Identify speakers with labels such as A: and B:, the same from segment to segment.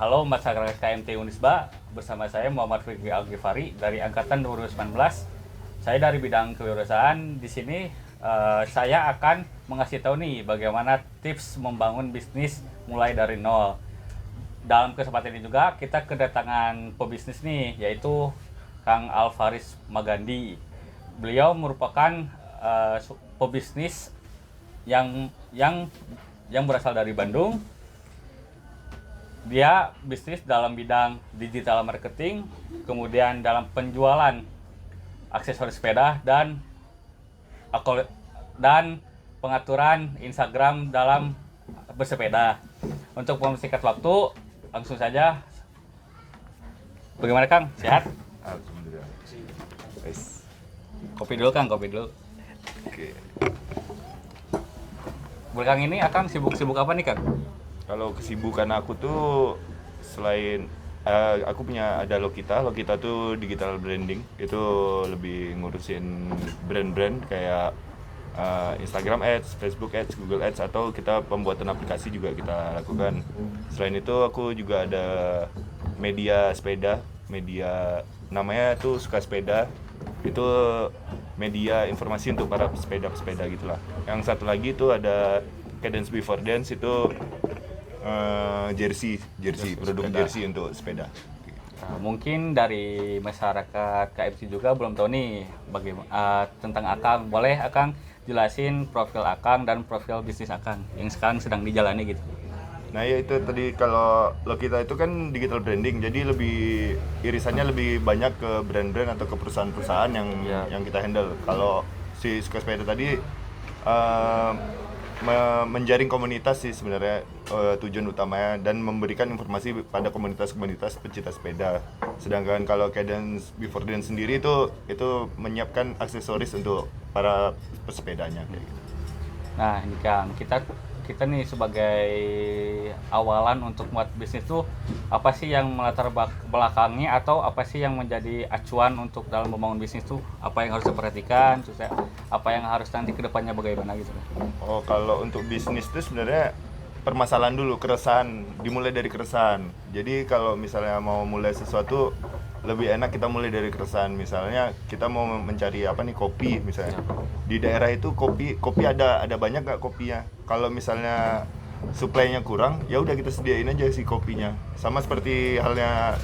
A: Halo masyarakat KMT Unisba, bersama saya Muhammad Fikri Al-Ghifari dari angkatan 2019. Saya dari bidang kewirausahaan. Di sini saya akan mengasih tahu nih bagaimana tips membangun bisnis mulai dari nol. Dalam kesempatan ini juga kita kedatangan pebisnis nih, yaitu Kang Alvaris Magandi. Beliau merupakan pebisnis yang berasal dari Bandung. Dia bisnis dalam bidang digital marketing, kemudian dalam penjualan aksesoris sepeda dan pengaturan Instagram dalam bersepeda. Untuk mempersingkat waktu, langsung saja. Bagaimana Kang? Sehat?
B: Alhamdulillah. Guys.
A: Kopi dulu Kang, kopi dulu.
B: Oke.
A: Belakang ini Akang sibuk-sibuk apa nih Kang?
B: Kalau kesibukan aku tuh selain aku punya ada Lokita tuh digital branding. Itu lebih ngurusin brand-brand kayak Instagram Ads, Facebook Ads, Google Ads, atau kita pembuatan aplikasi juga kita lakukan. Selain itu aku juga ada media sepeda, media namanya tuh Suka Sepeda. Itu media informasi untuk para pesepeda gitulah. Yang satu lagi itu ada Cadence Before Dance, itu jersey produk sepeda. Jersey untuk sepeda.
A: Nah, mungkin dari masyarakat KFC juga belum tahu nih bagaimana tentang Akang. Boleh Akang jelasin profil Akang dan profil bisnis Akang yang sekarang sedang dijalani gitu.
B: Nah ya itu tadi, kalau Lokita itu kan digital branding, jadi lebih irisannya lebih banyak ke brand-brand atau ke perusahaan-perusahaan yang kita handle. Kalau si Suka Sepeda tadi menjaring komunitas sih sebenarnya tujuan utamanya, dan memberikan informasi pada komunitas-komunitas pecinta sepeda. Sedangkan kalau Cadence Before Dance sendiri itu menyiapkan aksesoris untuk para pesepedanya kayak gitu.
A: Nah, ini Kang, kita nih sebagai awalan untuk buat bisnis tuh apa sih yang melatar belakangnya, atau apa sih yang menjadi acuan untuk dalam membangun bisnis tuh, apa yang harus diperhatikan, terus ya, apa yang harus nanti kedepannya bagaimana gitu.
B: Oh, kalau untuk bisnis itu sebenarnya permasalahan dulu, keresahan, dimulai dari keresahan. Jadi kalau misalnya mau mulai sesuatu, lebih enak kita mulai dari keresahan. Misalnya kita mau mencari apa nih, kopi misalnya. Di daerah itu kopi ada banyak nggak kopinya? Kalau misalnya suplainya kurang, ya udah kita sediain aja si kopinya. Sama seperti halnya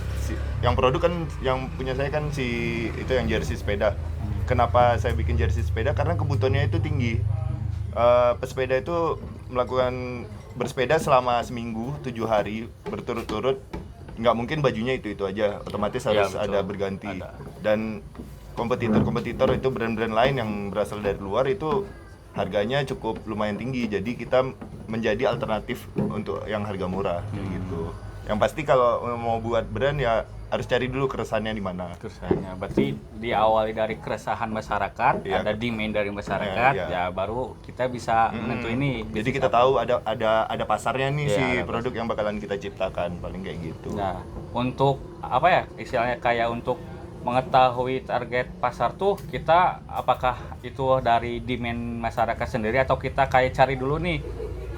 B: yang produk kan, yang punya saya kan itu yang jersey sepeda. Kenapa saya bikin jersey sepeda? Karena kebutuhannya itu tinggi. Pesepeda itu melakukan bersepeda selama seminggu 7 hari berturut-turut, nggak mungkin bajunya itu aja, otomatis harus ada berganti. Dan kompetitor itu brand-brand lain yang berasal dari luar itu harganya cukup lumayan tinggi, jadi kita menjadi alternatif untuk yang harga murah gitu. Yang pasti kalau mau buat brand ya harus cari dulu keresahannya di mana.
A: Keresahannya berarti diawali dari keresahan masyarakat, ada demand dari masyarakat, ya baru kita bisa menentuin ini.
B: Jadi kita tahu ada pasarnya nih si produk yang bakalan kita ciptakan, paling kayak gitu.
A: Nah, untuk apa ya istilahnya, kayak untuk mengetahui target pasar tuh, kita apakah itu dari demand masyarakat sendiri, atau kita kayak cari dulu nih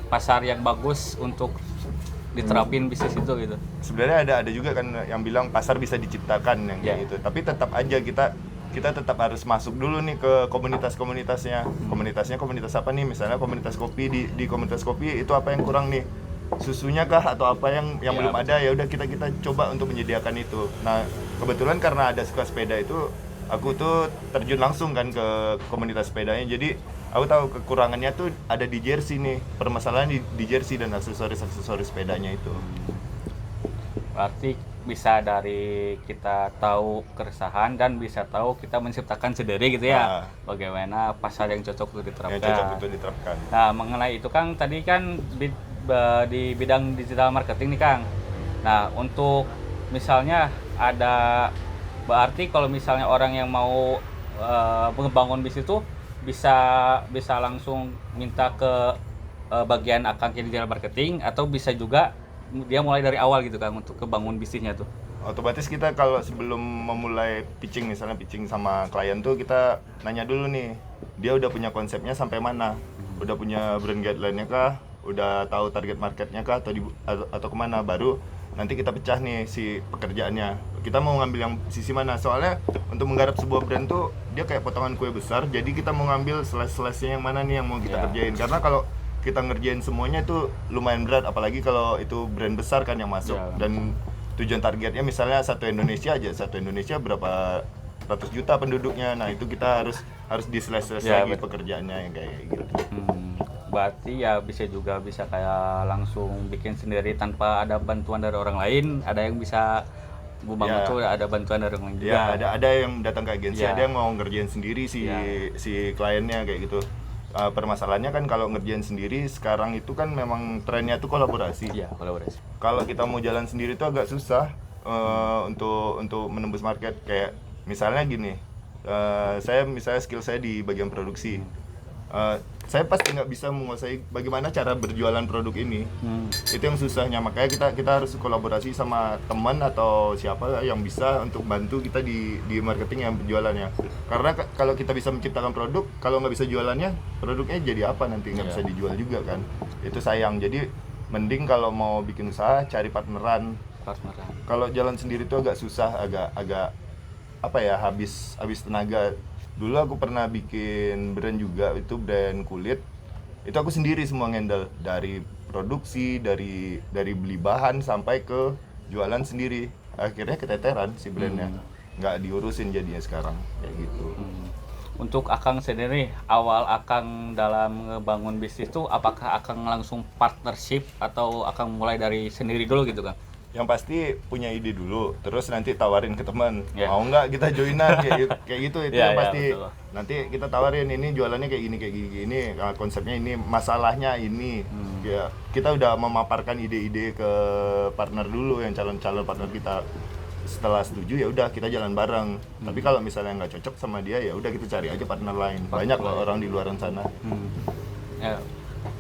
A: pasar yang bagus untuk diterapin bisnis itu gitu.
B: Sebenarnya ada juga kan yang bilang pasar bisa diciptakan yang kayak gitu. Tapi tetap aja kita tetap harus masuk dulu nih ke komunitasnya. Komunitas apa nih? Misalnya komunitas kopi, di komunitas kopi itu apa yang kurang nih? Susunya kah atau apa yang belum ada? Ya udah kita coba untuk menyediakan itu. Nah, kebetulan karena ada Suka Sepeda itu, aku tuh terjun langsung kan ke komunitas sepedanya. Jadi aku tahu kekurangannya tuh ada di jersey nih. Permasalahan di jersey dan aksesoris sepedanya itu.
A: Berarti bisa dari kita tahu keresahan dan bisa tahu kita menciptakan sendiri gitu ya. Bagaimana pasar yang cocok untuk diterapkan.
B: Yang cocok untuk diterapkan.
A: Nah, mengenai itu Kang, tadi kan di bidang digital marketing nih Kang. Nah, untuk misalnya ada, berarti kalau misalnya orang yang mau membangun bisnis itu bisa langsung minta ke bagian Akang digital marketing, atau bisa juga dia mulai dari awal gitu Kang untuk kebangun bisnisnya tuh.
B: Otomatis kita kalau sebelum memulai pitching, misalnya pitching sama klien tuh, kita nanya dulu nih, dia udah punya konsepnya sampai mana, udah punya brand guideline-nya kah, udah tahu target marketnya kah, atau kemana. Baru nanti kita pecah nih si pekerjaannya. Kita mau ngambil yang sisi mana? Soalnya untuk menggarap sebuah brand tuh dia kayak potongan kue besar. Jadi kita mau ngambil slash-slashnya yang mana nih yang mau kita kerjain. Karena kalau kita ngerjain semuanya itu lumayan berat, apalagi kalau itu brand besar kan yang masuk. Dan tujuan targetnya misalnya satu Indonesia berapa ratus juta penduduknya. Nah, itu kita harus di slash lagi pekerjaannya yang kayak gitu.
A: Berarti ya bisa kayak langsung bikin sendiri tanpa ada bantuan dari orang lain. Ada yang bisa Bu Bang tuh ada bantuan dari orang lain juga.
B: Ya, ada yang datang ke agensi, ada yang mau ngerjain sendiri si kliennya kayak gitu. Permasalahannya kan kalau ngerjain sendiri sekarang itu kan memang trennya tuh kolaborasi.
A: Iya, kolaborasi.
B: Kalau kita mau jalan sendiri tuh agak susah untuk menembus market. Kayak misalnya gini, saya misalnya skill saya di bagian produksi. Saya pasti nggak bisa menguasai bagaimana cara berjualan produk ini. Itu yang susahnya, makanya kita harus kolaborasi sama teman atau siapa yang bisa untuk bantu kita di marketing yang berjualannya. Karena kalau kita bisa menciptakan produk, kalau nggak bisa jualannya, produknya jadi apa nanti, nggak bisa dijual juga kan. Itu sayang. Jadi mending kalau mau bikin usaha cari partneran. Kalau jalan sendiri tuh agak susah, agak apa ya, habis tenaga. Dulu aku pernah bikin brand juga, itu brand kulit. Itu aku sendiri semua ngendel, dari produksi, dari beli bahan sampai ke jualan sendiri. Akhirnya keteteran si brandnya, nggak diurusin jadinya sekarang kayak gitu.
A: Untuk Akang sendiri, awal Akang dalam ngebangun bisnis tuh apakah Akang langsung partnership atau Akang mulai dari sendiri dulu gitu kan?
B: Yang pasti punya ide dulu, terus nanti tawarin ke teman, mau nggak kita joinan kayak gitu itu yang pasti. Nanti kita tawarin, ini jualannya kayak gini, konsepnya ini, masalahnya ini. Ya, kita udah memaparkan ide-ide ke partner dulu, yang calon partner kita. Setelah setuju ya udah kita jalan bareng. Tapi kalau misalnya nggak cocok sama dia, ya udah kita cari aja partner lain. Banyak loh orang di luaran sana.
A: Ya.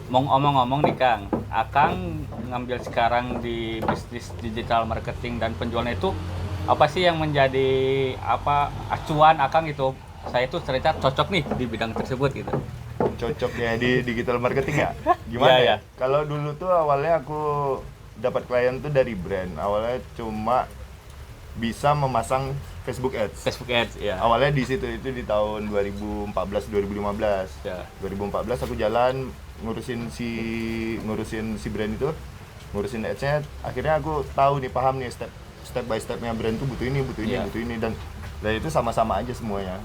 A: Mau ngomong-ngomong nih Kang, Akang ngambil sekarang di bisnis digital marketing dan penjualan itu apa sih yang menjadi acuan Akang gitu? Saya tuh ternyata cocok nih di bidang tersebut gitu.
B: Cocoknya di digital marketing ya? Gimana ya? Kalau dulu tuh awalnya aku dapat klien tuh dari brand. Awalnya cuma bisa memasang Facebook Ads,
A: ya.
B: Awalnya di situ itu di tahun 2014 2015. 2014 aku jalan ngurusin si brand itu, ngurusin ads-nya. Akhirnya aku tahu nih, paham nih step by stepnya brand tuh butuh ini dan dari itu sama-sama aja semuanya.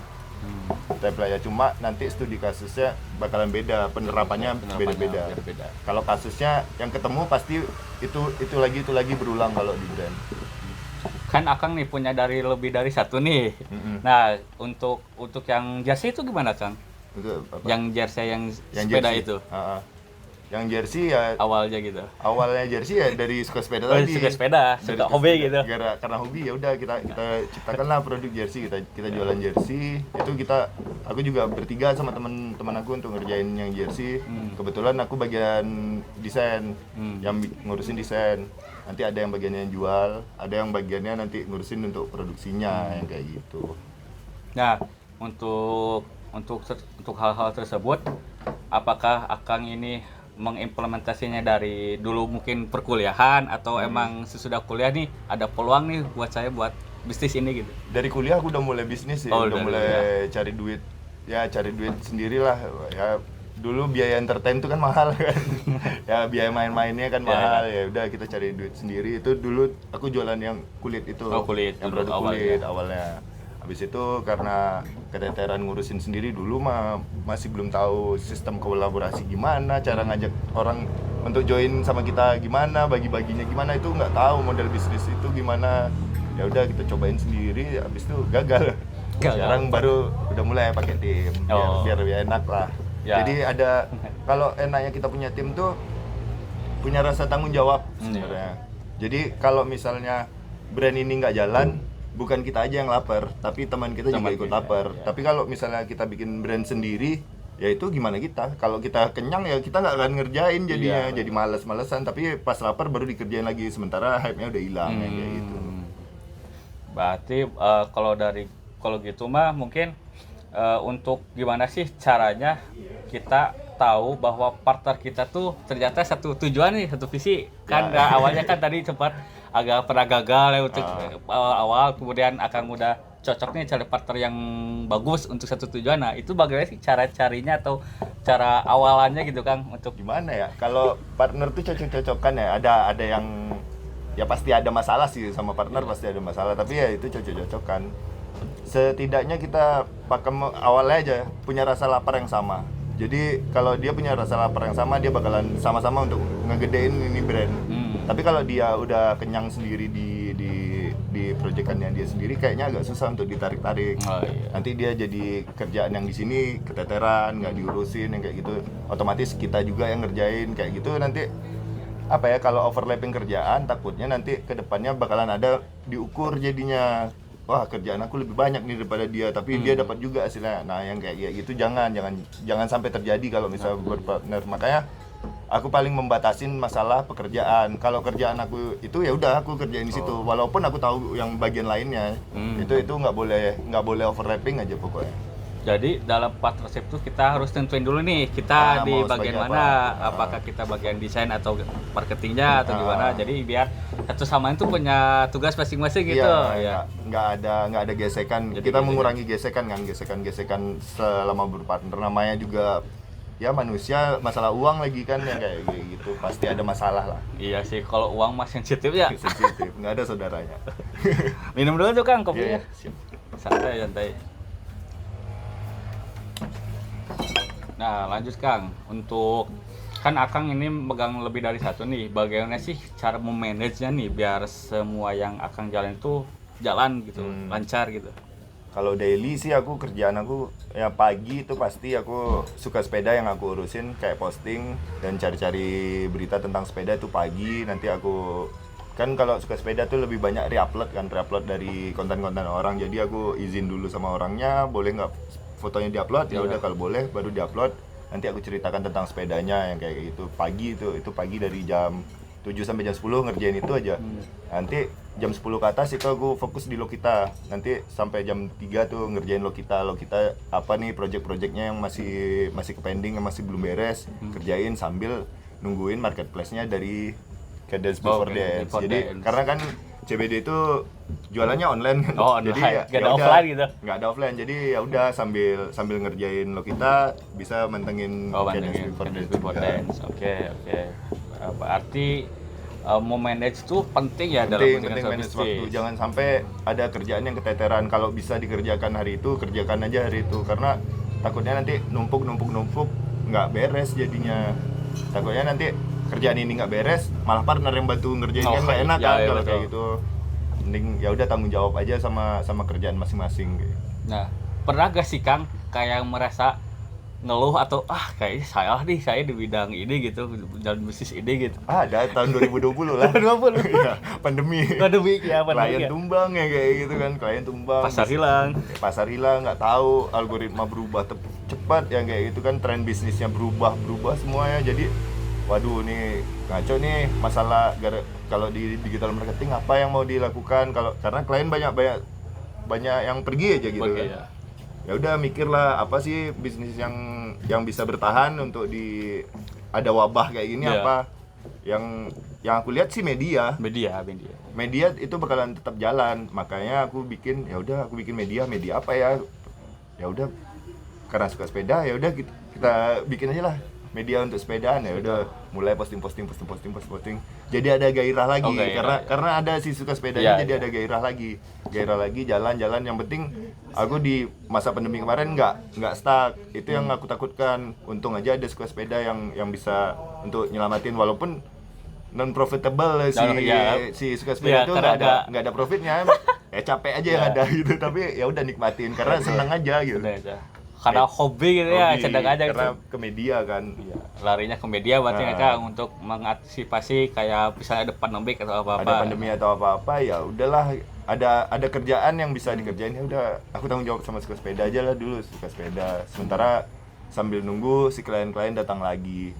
B: Step lah ya, cuma nanti studi kasusnya bakalan beda, penerapannya beda-beda. Kalau kasusnya yang ketemu pasti itu lagi berulang kalau di brand.
A: Kan Akang nih punya lebih dari satu nih. Nah, untuk yang jersey itu gimana Kang? Yang jersey yang sepeda jersey itu.
B: Yang jersey ya
A: awalnya gitu.
B: Awalnya jersey ya dari suka sepeda tadi.
A: Suka sepeda, suka hobi gitu.
B: Karena hobi ya udah kita ciptakanlah produk jersey, kita jualan jersey. Itu aku juga bertiga sama teman aku untuk ngerjain yang jersey. Kebetulan aku bagian desain, yang ngurusin desain. Nanti ada yang bagiannya jual, ada yang bagiannya nanti ngurusin untuk produksinya yang kayak gitu.
A: Nah, untuk hal-hal tersebut, apakah Akang ini mengimplementasinya dari dulu mungkin perkuliahan atau emang sesudah kuliah nih ada peluang nih buat saya buat bisnis ini gitu?
B: Dari kuliah aku udah mulai bisnis sih, udah mulai cari duit sendirilah ya. Dulu biaya entertain itu kan mahal kan. Ya biaya main-mainnya kan mahal. Ya udah kita cari duit sendiri. Itu dulu aku jualan yang kulit itu. Yang produk kulit awalnya. Habis itu karena keteteran ngurusin sendiri dulu masih belum tahu sistem kolaborasi gimana, cara ngajak orang untuk join sama kita gimana, bagi-baginya gimana, itu nggak tahu model bisnis itu gimana. Ya udah kita cobain sendiri, habis itu gagal. Sekarang baru udah mulai pakai tim biar enak lah. Jadi kalau enaknya kita punya tim tuh punya rasa tanggung jawab sebenarnya. Jadi kalau misalnya brand ini nggak jalan, bukan kita aja yang lapar, tapi teman kita juga ikut lapar. Tapi kalau misalnya kita bikin brand sendiri, ya itu gimana kita? Kalau kita kenyang ya kita nggak akan ngerjain jadinya, jadi males-malesan. Tapi pas lapar baru dikerjain lagi, sementara hype-nya udah hilang kayak gitu.
A: Berarti kalau gitu mah mungkin untuk gimana sih caranya kita tahu bahwa partner kita tuh ternyata satu tujuan nih, satu visi kan. Awalnya kan tadi sempat agak pernah gagal ya untuk awal-awal, kemudian Akang udah cocok nih cari partner yang bagus untuk satu tujuan. Nah, itu bagaimana sih cara carinya atau cara awalannya gitu Kang untuk
B: Gimana ya? Kalau partner tuh cocok-cocokan ya. Ada yang ya pasti ada masalah sih sama partner, pasti ada masalah, tapi ya itu cocok-cocokan. Setidaknya kita pakem awalnya aja punya rasa lapar yang sama. Jadi kalau dia punya rasa lapar yang sama, dia bakalan sama-sama untuk ngegedein ini brand. Tapi kalau dia udah kenyang sendiri di proyekannya dia sendiri, kayaknya agak susah untuk ditarik-tarik. Nanti dia jadi kerjaan yang di sini keteteran, nggak diurusin yang kayak gitu. Otomatis kita juga yang ngerjain kayak gitu, nanti apa ya, kalau overlapping kerjaan takutnya nanti kedepannya bakalan ada diukur jadinya. Wah, kerjaan aku lebih banyak nih daripada dia, tapi dia dapat juga hasilnya. Nah, yang kayak gitu jangan sampai terjadi kalau misalnya berpartner. Makanya aku paling membatasin masalah pekerjaan. Kalau kerjaan aku itu ya udah aku kerjain di situ, walaupun aku tahu yang bagian lainnya. Itu nggak boleh overlapping aja pokoknya.
A: Jadi dalam partnership tuh kita harus tentuin dulu nih kita di
B: mau
A: bagian
B: sebagai
A: mana,
B: apa.
A: apakah kita bagian desain atau marketingnya atau gimana. Jadi biar satu sama lain tuh punya tugas masing-masing gitu.
B: Iya, nggak ada gesekan.
A: Jadi
B: kita mengurangi gesekan selama berpartner. Namanya juga ya manusia, masalah uang lagi kan ya kayak gitu, pasti ada masalah lah.
A: Iya sih, kalau uang mah sensitif ya.
B: Sensitif, nggak ada saudaranya.
A: Minum dulu tuh Kang kopinya.
B: Iya, siap.
A: Santai. Nah, lanjut Kang. Untuk kan Akang ini megang lebih dari satu nih. Bagaimana sih cara memanage-nya nih biar semua yang Akang jalan itu jalan gitu, lancar gitu.
B: Kalau daily sih aku kerjaan aku ya pagi itu pasti aku suka sepeda yang aku urusin, kayak posting dan cari-cari berita tentang sepeda itu pagi. Nanti aku kan kalau suka sepeda tuh lebih banyak reupload dari konten-konten orang. Jadi aku izin dulu sama orangnya, boleh nggak fotonya diupload? Ya udah, kalau boleh baru diupload. Nanti aku ceritakan tentang sepedanya yang kayak gitu. Pagi itu pagi dari jam 7 sampai jam 10 ngerjain itu aja. Nanti jam 10 ke atas itu aku fokus di Lokita. Nanti sampai jam 3 tuh ngerjain Lokita apa nih project-projectnya yang masih ke pending, yang masih belum beres, kerjain sambil nungguin marketplace-nya dari Cadence Before Dance. Jadi karena kan CBD itu jualannya online kan.
A: Online.
B: Jadi
A: Nggak ada offline gitu.
B: Nggak ada offline. Jadi ya udah sambil ngerjain Lokita bisa mantengin Cadence Before Dance.
A: Oke. Berarti memanage itu penting ya dalam
B: penting manage waktu. Jangan sampai ada kerjaan yang keteteran. Kalau bisa dikerjakan hari itu, kerjakan aja hari itu, karena takutnya nanti numpuk nggak beres jadinya. Takutnya nanti kerjaan ini nggak beres, malah partner yang bantu ngerjain kan nggak enak kan kalau kayak gitu. Mending ya udah tanggung jawab aja sama kerjaan masing-masing gitu.
A: Nah, pernah gak sih Kang kayak merasa ngeluh atau kayaknya salah nih saya di bidang ini gitu, jalan bisnis ini gitu?
B: Ada tahun 2020 lah.
A: 2020.
B: Iya, pandemi. Klien tumbang ya kayak gitu kan, klien tumbang. Pasar hilang, nggak tahu, algoritma berubah cepat yang kayak gitu kan, tren bisnisnya berubah semuanya. Jadi waduh nih ngaco nih masalah kalau di digital marketing apa yang mau dilakukan, karena klien banyak yang pergi aja gitu kan. Ya udah mikirlah apa sih bisnis yang bisa bertahan untuk ada wabah kayak gini. Apa yang aku lihat sih media itu bakalan tetap jalan. Makanya aku bikin media apa ya udah karena suka sepeda, ya udah kita bikin aja lah media untuk sepedaan. Ya udah mulai posting. Jadi ada gairah lagi, karena ada si suka sepedanya, jadi ada gairah lagi jalan. Yang penting aku di masa pandemi kemarin nggak stuck. Itu yang aku takutkan. Untung aja ada suka sepeda yang bisa untuk nyelamatin, walaupun non profitable si suka sepeda itu nggak ada profitnya. Capek aja yang ada gitu, tapi ya udah nikmatin karena senang aja gitu.
A: Karena hobi gitu ya, sedang aja
B: karena
A: gitu.
B: Ke media kan.
A: Larinya ke media berarti Kang untuk mengantisipasi kayak misalnya ada pandemi atau apa-apa.
B: Ada pandemi atau apa-apa, ya udahlah, ada kerjaan yang bisa dikerjain, ya udah aku tanggung jawab sama suka sepeda aja lah dulu, suka sepeda. Sementara sambil nunggu si klien-klien datang lagi.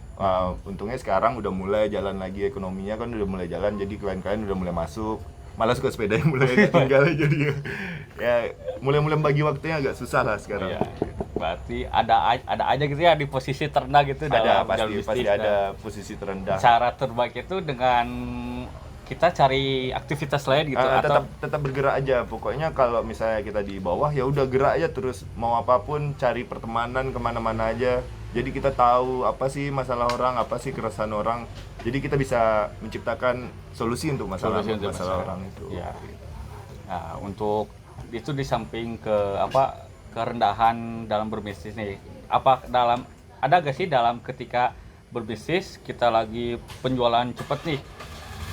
B: Untungnya sekarang udah mulai jalan lagi, ekonominya kan udah mulai jalan, jadi klien-klien udah mulai masuk. Malah suka sepeda yang mulai tinggal jadi ya mulai bagi waktunya agak susah lah sekarang.
A: Berarti ada aja gitu ya di posisi terendah gitu dalam
B: pasti ada posisi terendah.
A: Cara terbaik itu dengan kita cari aktivitas lain gitu atau
B: tetap bergerak aja. Pokoknya kalau misalnya kita di bawah ya udah gerak aja terus, mau apapun, cari pertemanan kemana-mana aja. Jadi kita tahu apa sih masalah orang, apa sih keresahan orang. Jadi kita bisa menciptakan solusi untuk masalah orang itu.
A: Ya. Nah, untuk itu di samping kerendahan dalam berbisnis nih, ada gak sih dalam ketika berbisnis kita lagi penjualan cepet nih,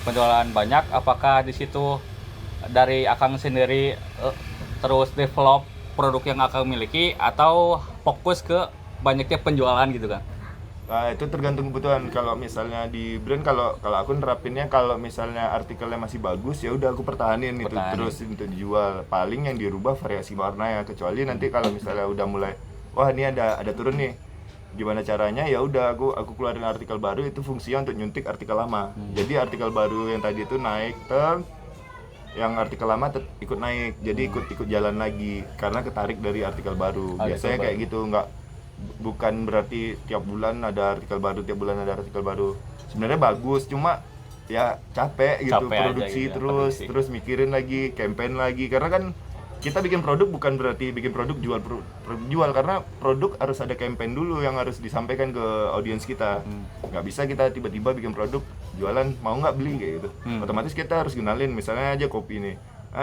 A: penjualan banyak, apakah di situ dari Akang sendiri terus develop produk yang Akang miliki atau fokus ke banyaknya penjualan gitu kan?
B: Nah, itu tergantung kebutuhan. Kalau misalnya di brand, kalau aku nerapinnya, kalau misalnya artikelnya masih bagus ya udah aku pertahanin itu terus untuk dijual. Paling yang dirubah variasi warna ya, kecuali nanti kalau misalnya udah mulai wah ini ada turun nih, gimana caranya, ya udah aku keluarin artikel baru, itu fungsinya untuk nyuntik artikel lama. Jadi artikel baru yang tadi itu naik, yang artikel lama ikut naik, jadi ikut jalan lagi karena ketarik dari artikel baru. Biasanya kayak gitu, bukan berarti tiap bulan ada artikel baru, sebenarnya bagus, cuma ya capek gitu, produksi gitu, terus mikirin lagi, campaign lagi, karena kan kita bikin produk bukan berarti bikin produk jual, karena produk harus ada campaign dulu yang harus disampaikan ke audiens kita. Nggak bisa kita tiba-tiba bikin produk jualan, mau nggak beli kayak gitu. Otomatis kita harus kenalin, misalnya aja kopi nih,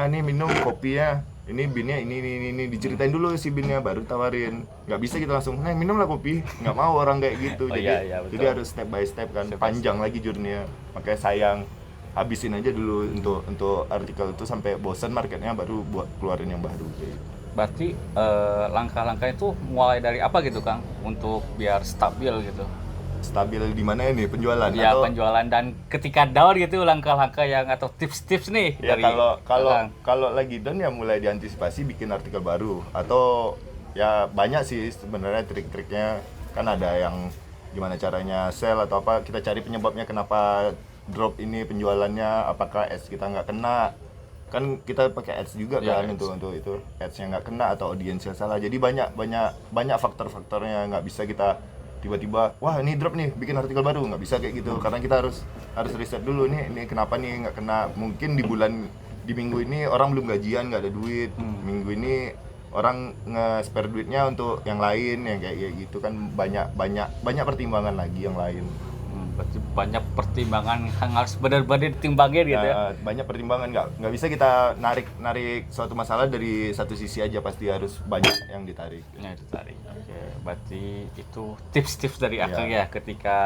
B: ini minum kopinya, ini binnya ini diceritain dulu si binnya, baru tawarin. Nggak bisa kita langsung minumlah kopi, nggak mau orang kayak gitu. Jadi harus step by step kan, panjang lagi journey-nya, makanya sayang. Habisin aja dulu untuk artikel itu sampai bosan marketnya, baru buat keluarin yang baru gitu.
A: Berarti langkah-langkah itu mulai dari apa gitu Kang untuk biar stabil gitu?
B: Stabil di mana ini, penjualan?
A: Ya, penjualan, dan ketika down gitu langkah-langkah yang atau tips-tips nih
B: ya,
A: dari
B: kalau lagi down ya mulai diantisipasi bikin artikel baru, atau ya banyak sih sebenarnya trik-triknya kan, ada yang gimana caranya sell atau apa, kita cari penyebabnya kenapa drop ini penjualannya, apakah ads kita nggak kena, kan kita pakai ads juga kan, untuk itu ads-nya nggak kena atau audiensnya salah. Jadi banyak faktor-faktornya, nggak bisa kita tiba-tiba wah ini drop nih bikin artikel baru, nggak bisa kayak gitu, karena kita harus riset dulu nih, ini kenapa nih nggak kena. Mungkin di minggu ini orang belum gajian, nggak ada duit, minggu ini orang nge-spare duitnya untuk yang lain, yang kayak gitu kan, banyak pertimbangan lagi yang lain.
A: Berarti banyak pertimbangan yang harus benar-benar ditimbangin gitu ya.
B: Banyak pertimbangan, nggak bisa kita narik suatu masalah dari satu sisi aja, pasti harus banyak yang ditarik.
A: Oke, berarti itu tips-tips dari Akang ya ketika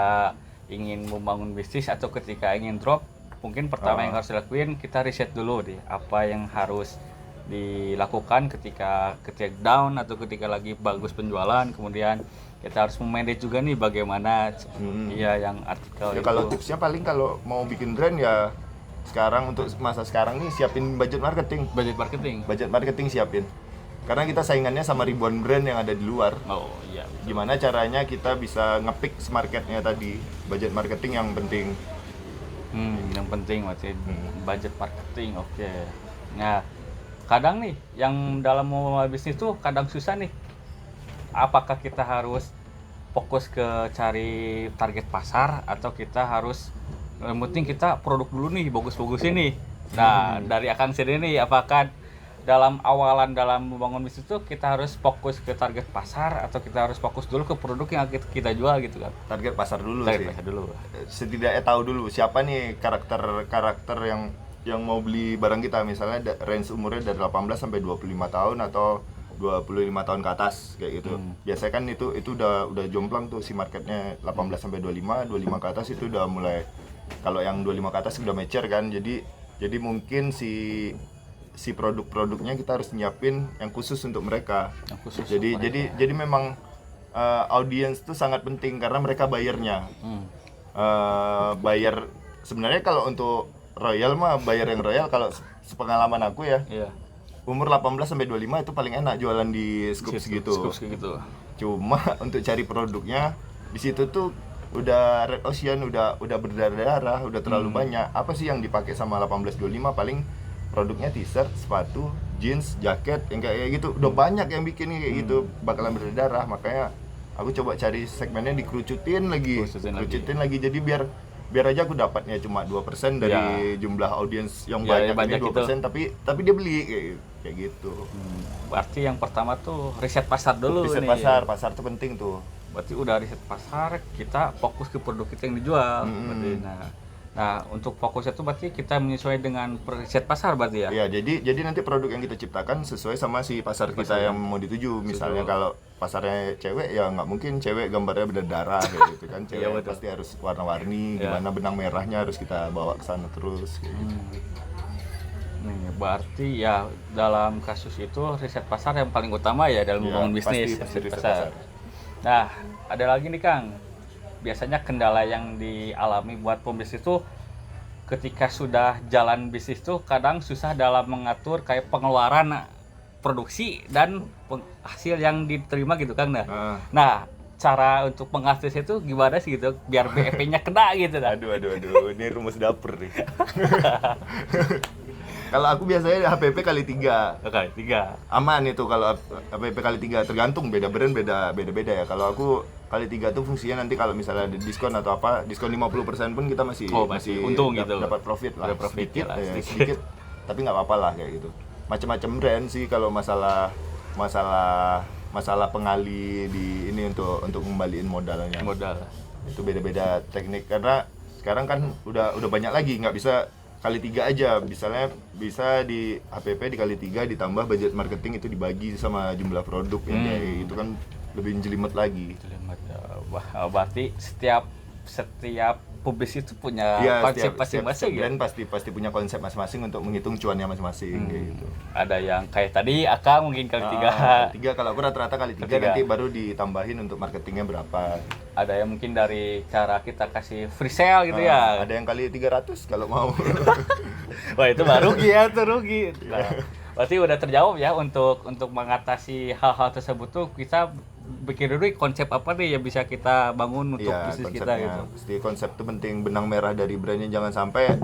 A: ingin membangun bisnis atau ketika ingin drop. Mungkin pertama yang harus dilakuin, kita riset dulu deh apa yang harus dilakukan ketika down atau ketika lagi bagus penjualan. Kemudian kita harus memanage juga nih bagaimana yang artikel
B: ya,
A: itu.
B: kalau tipsnya paling kalau mau bikin brand ya sekarang, untuk masa sekarang nih, siapin budget marketing siapin, karena kita saingannya sama ribuan brand yang ada di luar. Gimana caranya kita bisa ngepick marketnya tadi, budget marketing yang penting.
A: Yang penting berarti budget marketing. Oke. Nah, kadang nih yang dalam memulai bisnis tuh kadang susah nih. Apakah kita harus fokus ke cari target pasar atau kita harus yang penting kita produk dulu nih, bagus-bagus ini. Nah, dari Akang sendiri nih, apakah dalam membangun bisnis itu kita harus fokus ke target pasar atau kita harus fokus dulu ke produk yang kita jual gitu kan?
B: Target pasar dulu. Setidaknya tahu dulu siapa nih karakter yang mau beli barang kita, misalnya range umurnya dari 18 sampai 25 tahun atau 25 tahun ke atas kayak gitu. Biasanya kan itu udah jomplang tuh si marketnya, 18 sampai 25 ke atas itu udah mulai, kalau yang 25 ke atas udah mature kan. Jadi mungkin si produk-produknya kita harus nyiapin yang khusus untuk mereka. Jadi memang audiens tuh sangat penting karena mereka bayarnya. Bayar sebenarnya kalau untuk royal mah bayar yang royal, kalau sepengalaman aku ya. Umur 18 sampai 25 itu paling enak jualan di scoop segitu. Cuma untuk cari produknya di situ tuh udah red ocean, udah berdarah-darah, udah terlalu banyak. Apa sih yang dipakai sama 18-25? Paling produknya t-shirt, sepatu, jeans, jaket yang kayak gitu. Udah banyak yang bikin kayak gitu, bakalan berdarah. Makanya aku coba cari segmennya, dikerucutin lagi. Jadi biar biar aja aku dapatnya cuma 2% dari jumlah audiens yang
A: Ya,
B: banyak,
A: banyak
B: ini 2%, tapi dia beli kayak gitu.
A: Berarti yang pertama tuh riset pasar dulu
B: Riset
A: nih.
B: pasar tuh penting tuh.
A: Berarti udah riset pasar, kita fokus ke produk kita yang dijual. Berarti, nah untuk fokusnya tuh berarti kita menyesuaikan dengan riset pasar berarti ya?
B: Ya, jadi nanti produk yang kita ciptakan sesuai sama si pasar kita yang mau dituju. Misalnya kalau pasarnya cewek, ya nggak mungkin cewek gambarnya berdarah kayak gitu kan. Cewek
A: betul.
B: pasti harus warna-warni, gimana benang merahnya harus kita bawa ke sana terus kayak gitu.
A: Nih, berarti ya dalam kasus itu riset pasar yang paling utama ya dalam membangun bisnis.
B: Pasti riset pasar.
A: Nah, ada lagi nih Kang. Biasanya kendala yang dialami buat pembisnis itu ketika sudah jalan bisnis tuh kadang susah dalam mengatur kayak pengeluaran produksi dan hasil yang diterima gitu Kang. Nah, cara untuk mengatur itu gimana sih gitu biar BEP-nya kena gitu kan?
B: Aduh, ini rumus dapur nih. Kalau aku biasanya HPP kali 3.
A: Oke, 3.
B: Aman itu kalau HPP kali 3, tergantung beda brand beda ya. Kalau aku kali 3 tuh fungsinya nanti kalau misalnya ada diskon atau apa, diskon 50% pun kita masih
A: untung gitu.
B: Dapat profit lah.
A: Ada profit
B: sedikit,
A: lah,
B: sedikit. Tapi nggak apa-apa lah kayak gitu. Macam-macam brand sih kalau masalah pengali di ini untuk ngembaliin modalnya.
A: Modal.
B: Itu beda-beda teknik karena sekarang kan udah banyak lagi, nggak bisa kali 3 aja. Misalnya bisa di HPP dikali 3 ditambah budget marketing itu dibagi sama jumlah produk yang kayak itu kan lebih jelimet lagi.
A: Wah, berarti setiap publis itu punya konsep masing-masing ya?
B: Dan pasti punya konsep masing-masing untuk menghitung cuannya masing-masing kayak gitu.
A: Ada yang kayak tadi Aka mungkin kali 3.
B: Kali 3, kalau aku rata-rata kali 3 nanti baru ditambahin untuk marketingnya berapa.
A: Ada yang mungkin dari cara kita kasih free sale gitu ya.
B: Ada yang kali 300 kalau mau.
A: Wah, itu baru rugi ya, itu rugi. Nah, berarti udah terjawab ya untuk mengatasi hal-hal tersebut tuh kita bikin dulu konsep apa nih yang bisa kita bangun untuk bisnis kita gitu.
B: Pasti konsep itu penting, benang merah dari brandnya jangan sampai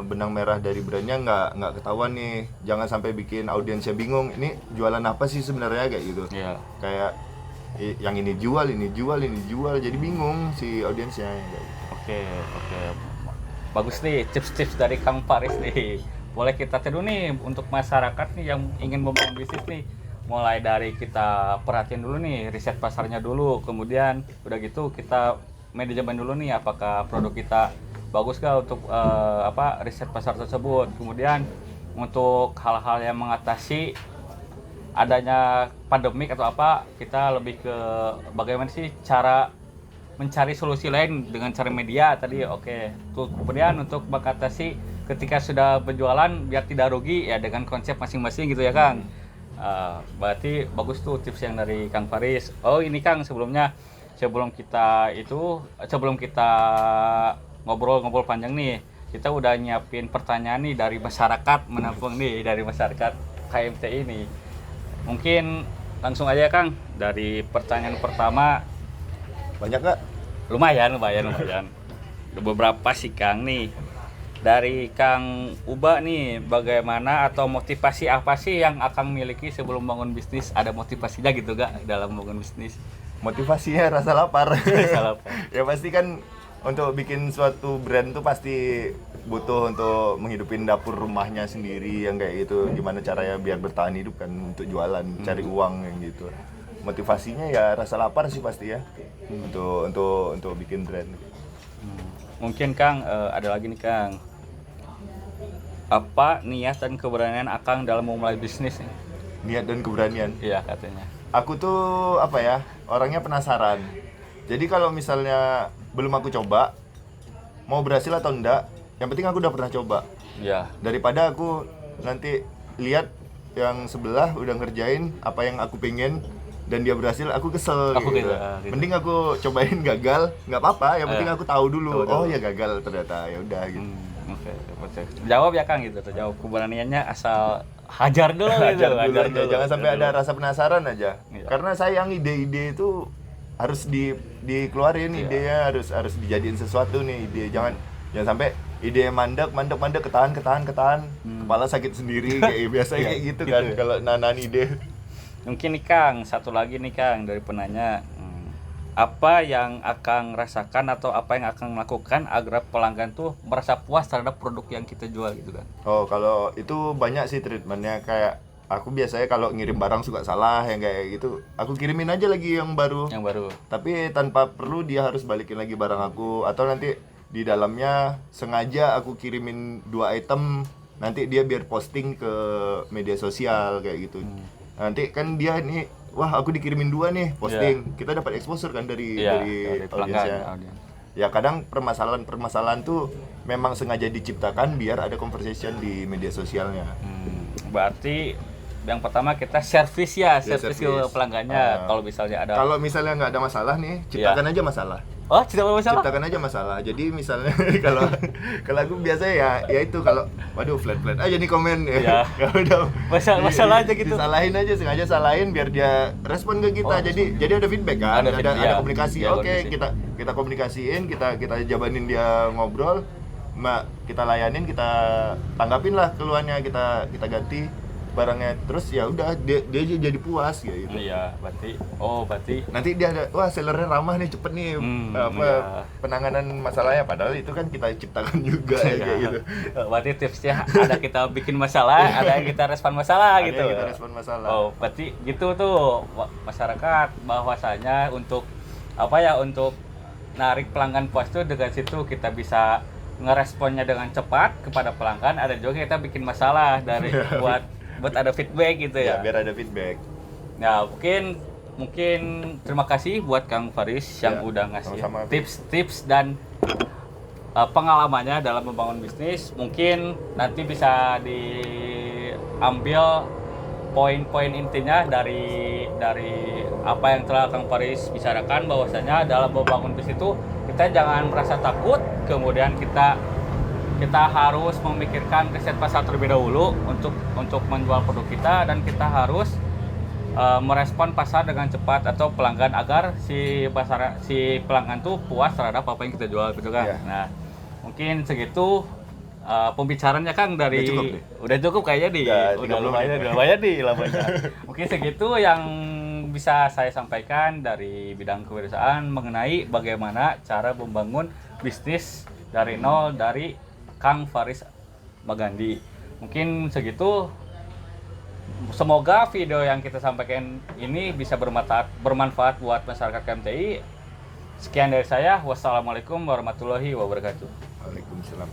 B: benang merah dari brandnya nggak ketahuan nih, jangan sampai bikin audiensnya bingung ini jualan apa sih sebenarnya kayak gitu. Kayak yang ini jual jadi bingung si audiensnya.
A: Oke. Bagus nih tips-tips dari Kang Faris nih. Boleh kita tiru nih untuk masyarakat nih yang ingin membangun bisnis nih. Mulai dari kita perhatiin dulu nih riset pasarnya dulu, kemudian udah gitu kita manajemen dulu nih apakah produk kita bagus gak untuk riset pasar tersebut. Kemudian untuk hal-hal yang mengatasi adanya pandemik atau apa, kita lebih ke bagaimana sih cara mencari solusi lain dengan cara media tadi. Kemudian untuk mengatasi ketika sudah berjualan biar tidak rugi ya dengan konsep masing-masing gitu ya Kang. Berarti bagus tuh tips yang dari Kang Faris. Ini Kang, sebelum kita ngobrol panjang nih, kita udah nyiapin pertanyaan nih dari masyarakat menabung nih, dari masyarakat KMT ini. Mungkin langsung aja Kang, dari pertanyaan pertama.
B: Banyak nggak?
A: Lumayan. Beberapa sih Kang nih. Dari Kang Uba nih, bagaimana atau motivasi apa sih yang Akang miliki sebelum bangun bisnis? Ada motivasinya gitu gak dalam bangun bisnis?
B: Motivasinya rasa lapar. Ya pasti kan untuk bikin suatu brand tuh pasti butuh untuk menghidupin dapur rumahnya sendiri yang kayak gitu. Gimana caranya biar bertahan hidup kan untuk jualan, cari uang yang gitu. Motivasinya ya rasa lapar sih pasti ya. Untuk bikin brand.
A: Mungkin Kang ada lagi nih Kang. Apa niat dan keberanian Akang dalam memulai bisnis?
B: Niat dan keberanian?
A: Iya katanya.
B: Aku tuh orangnya penasaran. Jadi kalau misalnya belum aku coba, mau berhasil atau enggak, yang penting aku udah pernah coba.
A: Iya.
B: Daripada aku nanti lihat yang sebelah udah ngerjain apa yang aku pengen dan dia berhasil, aku kesel gitu. Mending aku cobain gagal, nggak apa-apa. Yang penting aku tahu dulu. Oh ya gagal ternyata, ya udah gitu.
A: Jawab ya Kang gitu. Jawab keberaniannya asal hajar dulu gitu.
B: Hajar dulu. Jangan sampai ada rasa penasaran aja. Karena sayang ide-ide itu harus dikeluarin, idenya harus dijadiin sesuatu nih ide. Jangan sampai ide mandek, ketahan. Kepala sakit sendiri kayak biasa kayak gitu kan kalau nanan ide.
A: Mungkin nih Kang, satu lagi nih Kang dari penanya. apa yang akan rasakan atau apa yang akan melakukan agar pelanggan tuh merasa puas terhadap produk yang kita jual gitu kan?
B: Oh, kalau itu banyak sih treatmentnya. Kayak aku biasanya kalau ngirim barang suka salah yang kayak gitu, aku kirimin aja lagi yang baru.
A: Yang baru.
B: Tapi tanpa perlu dia harus balikin lagi barang aku, atau nanti di dalamnya sengaja aku kirimin 2 item, nanti dia biar posting ke media sosial kayak gitu. Nanti kan dia nih, wah aku dikirimin 2 nih, posting. Kita dapat exposure kan dari audiensnya.
A: audiens.
B: Ya kadang permasalahan tuh memang sengaja diciptakan biar ada conversation di media sosialnya.
A: Berarti yang pertama kita servis servis ke
B: service.
A: pelanggannya. Kalau misalnya ada
B: Kalau misalnya nggak ada masalah nih, ciptakan aja masalah.
A: Oh, tidak masalah.
B: Ciptakan aja masalah. Jadi misalnya kalau aku biasanya ya itu kalau waduh flat aja nih komen ya. Ya udah
A: Masalah aja gitu.
B: Disalahin aja, sengaja salahin biar dia respon ke kita. Jadi ada feedback kan, ada komunikasi.
A: Ya,
B: Oke, kita komunikasiin, kita jabanin dia ngobrol, kita layanin, kita tanggapin lah keluhannya, kita ganti barangnya, terus ya udah dia jadi puas kayak gitu.
A: Iya, berarti
B: Nanti dia ada, wah sellernya ramah nih, cepet nih penanganan masalahnya, padahal itu kan kita ciptakan juga ya, kayak gitu.
A: Berarti tipsnya ada kita bikin masalah, ada yang kita respon masalah
B: Ada
A: gitu.
B: yang kita respon masalah.
A: Oh, berarti gitu tuh masyarakat bahwasanya untuk untuk narik pelanggan puas tuh dengan situ kita bisa ngeresponnya dengan cepat kepada pelanggan. Ada juga kita bikin masalah dari buat ada feedback gitu ya.
B: Biar ada feedback.
A: Nah, mungkin terima kasih buat Kang Faris yang udah ngasih
B: sama-sama.
A: tips-tips dan pengalamannya dalam membangun bisnis. Mungkin nanti bisa diambil poin-poin intinya dari apa yang telah Kang Faris bicarakan, bahwasanya dalam membangun bisnis itu kita jangan merasa takut, kemudian kita harus memikirkan riset pasar terlebih dahulu untuk menjual produk kita, dan kita harus merespon pasar dengan cepat atau pelanggan agar si pelanggan tuh puas terhadap apa yang kita jual gitu kan.
B: Iya.
A: Nah, mungkin segitu pembicaranya Kang dari udah cukup kayaknya udah lumayan lamanya. Mungkin segitu yang bisa saya sampaikan dari bidang kewirausahaan mengenai bagaimana cara membangun bisnis dari nol dari Kang Faris Magandi. Mungkin segitu. Semoga video yang kita sampaikan ini bisa bermanfaat buat masyarakat KMTI. Sekian dari saya. Wassalamualaikum warahmatullahi wabarakatuh.
B: Waalaikumsalam.